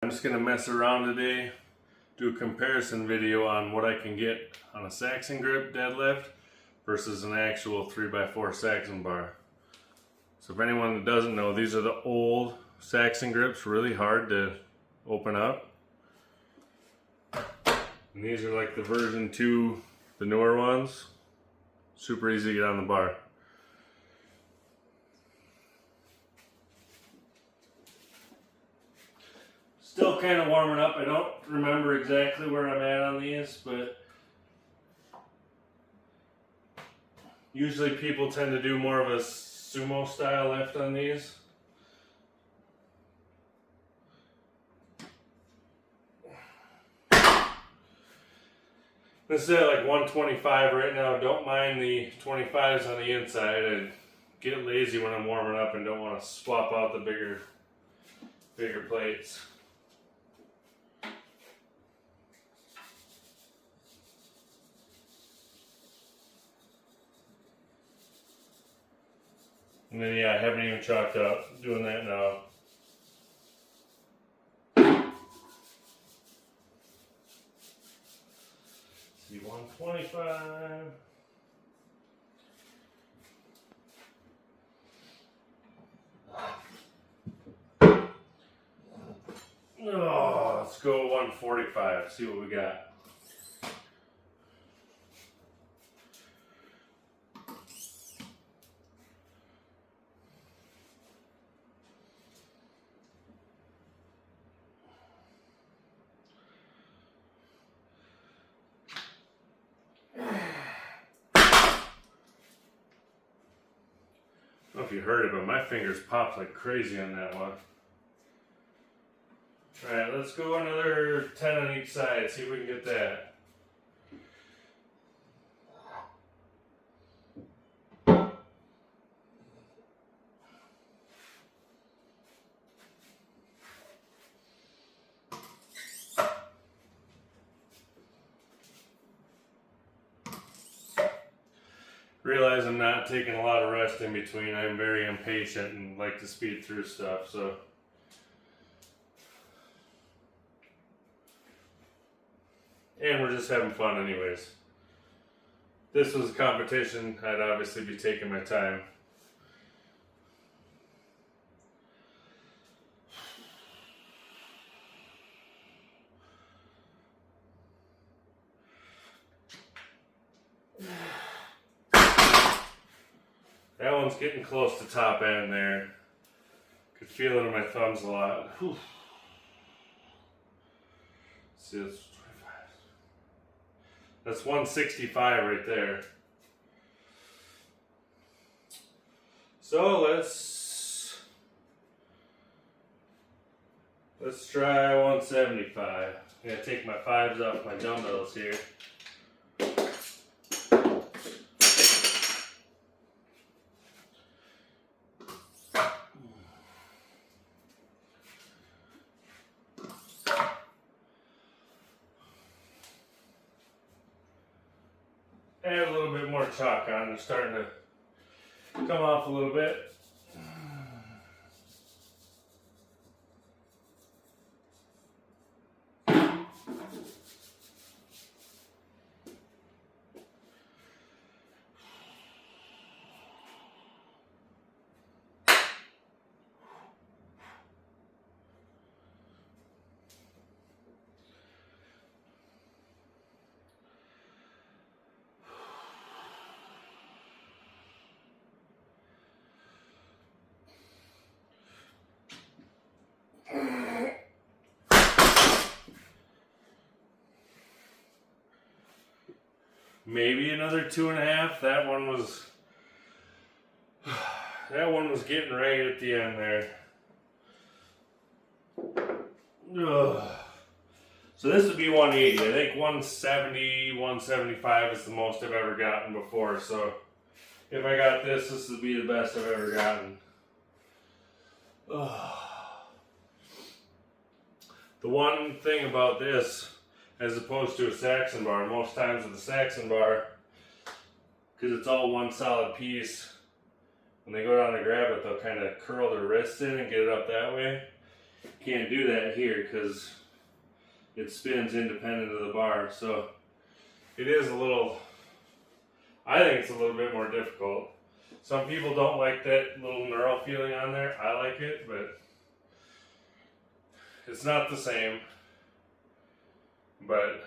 I'm just going to mess around today, do a comparison video on what I can get on a Saxon grip deadlift versus an actual 3x4 Saxon bar. So if anyone doesn't know, these are the old Saxon grips, really hard to open up. And these are like the version 2, the newer ones. Super easy to get on the bar. Still kind of warming up. I don't remember exactly where I'm at on these, but usually people tend to do more of a sumo style lift on these. This is at like 125 right now. Don't mind the 25s on the inside. I get lazy when I'm warming up and don't want to swap out the bigger plates. And then yeah, I haven't even chalked up. Doing that now. See, 125. Oh, let's go 145. See what we got. I don't know if you heard it, but my fingers popped like crazy on that one. Alright, let's go another 10 on each side, see if we can get that. Realize I'm not taking a lot of rest in between. I'm very impatient and like to speed through stuff, so. And we're just having fun anyways. If this was a competition, I'd obviously be taking my time. That one's getting close to top end there. Could feel it in my thumbs a lot. Whew. See, that's 25. That's 165 right there. So let's try 175. I'm gonna take my 5s off my dumbbells here. Add a little bit more chalk on. They're starting to come off a little bit. Maybe another 2.5. That one was getting right at the end there. Ugh. So this would be 180. I think 170, 175 is the most I've ever gotten before. So if I got this, this would be the best I've ever gotten. Ugh. The one thing about this, as opposed to a Saxon bar, most times with a Saxon bar, because it's all one solid piece, when they go down to grab it, they'll kind of curl their wrists in and get it up that way. can't do that here because it spins independent of the bar. So it is a little, I think it's a little bit more difficult. Some people don't like that little knurl feeling on there. I like it, but it's not the same. But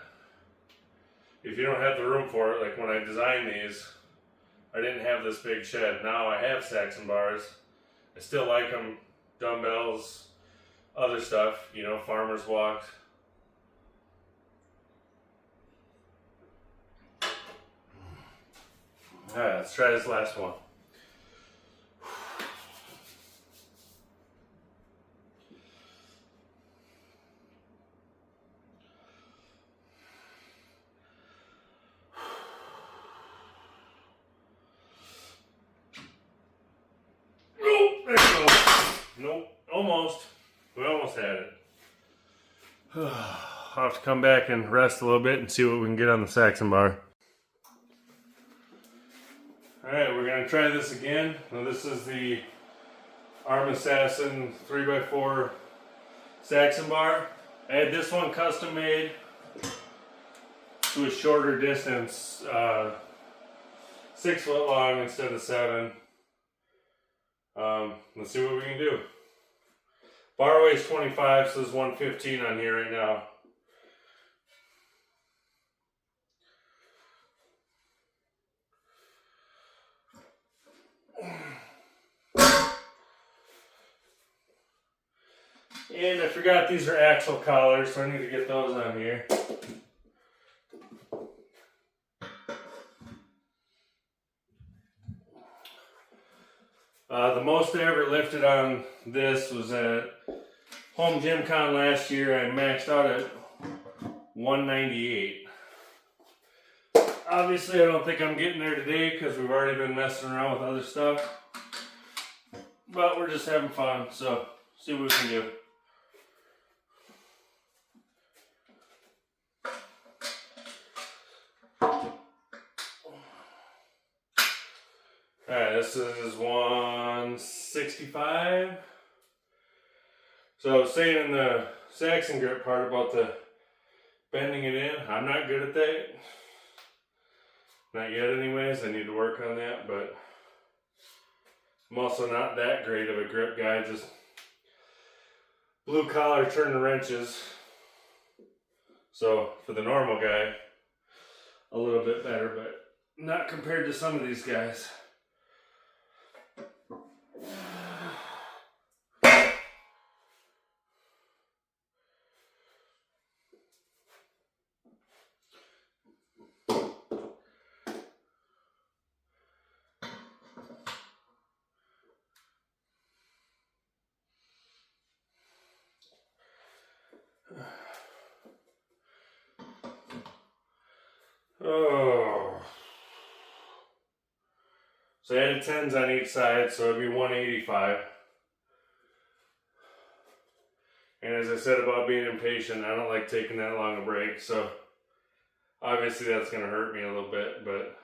if you don't have the room for it, like when I designed these, I didn't have this big shed. Now I have Saxon bars. I still like them. Dumbbells, other stuff, you know, farmer's walks. Alright, let's try this last one. Nope, almost. We almost had it. I'll have to come back and rest a little bit and see what we can get on the Saxon bar. Alright, we're going to try this again. Now this is the Abmat Saxon 3x4 Saxon bar. I had this one custom made to a shorter distance, 6 foot long instead of 7. Let's see what we can do. Bar weighs 25, so there's 115 on here right now. And I forgot these are axle collars, so I need to get those on here. The most I ever lifted on this was at Home Gym Con last year. I maxed out at 198. Obviously, I don't think I'm getting there today because we've already been messing around with other stuff. But we're just having fun, so see what we can do. Alright, this is 165. So I was saying in the Saxon grip part about the bending it in. I'm not good at that. Not yet anyways. I need to work on that, but I'm also not that great of a grip guy. Just blue collar, turn the wrenches. So for the normal guy, a little bit better, but not compared to some of these guys. Oh. So I added 10s on each side, so it'd be 185. And as I said about being impatient, I don't like taking that long a break, so obviously that's going to hurt me a little bit, but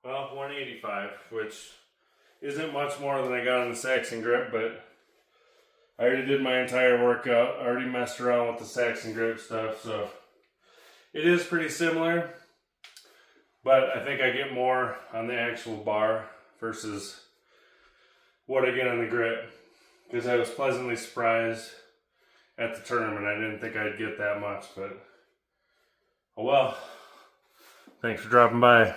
well, 185, which isn't much more than I got on the Saxon grip, but I already did my entire workout. I already messed around with the Saxon grip stuff, so it is pretty similar, but I think I get more on the actual bar versus what I get on the grip, because I was pleasantly surprised at the tournament. I didn't think I'd get that much, but oh well. Thanks for dropping by.